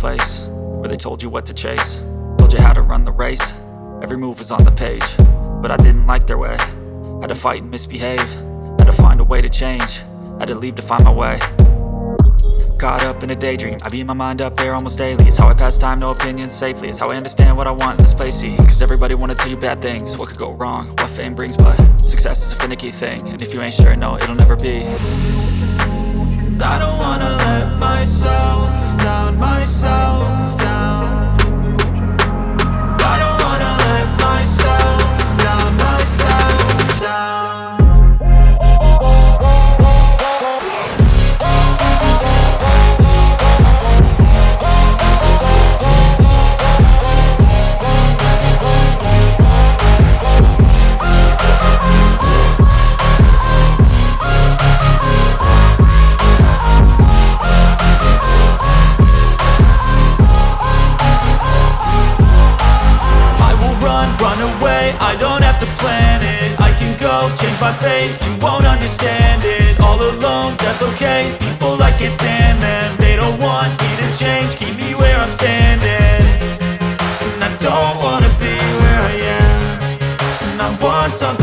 place where they told you what to chase, told you how to run the race. Every move was on the page, but I didn't like their way. Had to fight and misbehave, had to find a way to change, had to leave to find my way. Caught up in a daydream, I beat my mind up there almost daily. It's how I pass time, no opinions safely. It's how I understand what I want in this place, see. Cause everybody wanna tell you bad things, what could go wrong, what fame brings. But success is a finicky thing, and if you ain't sure, no, it'll never be. I don't wanna let myself down, myself down. I don't wanna let myself down, myself down. I don't have to plan it, I can go change my fate. You won't understand it, all alone, that's okay. People, I can't stand them, they don't want me to change. Keep me where I'm standing, and I don't wanna be where I am. And I want something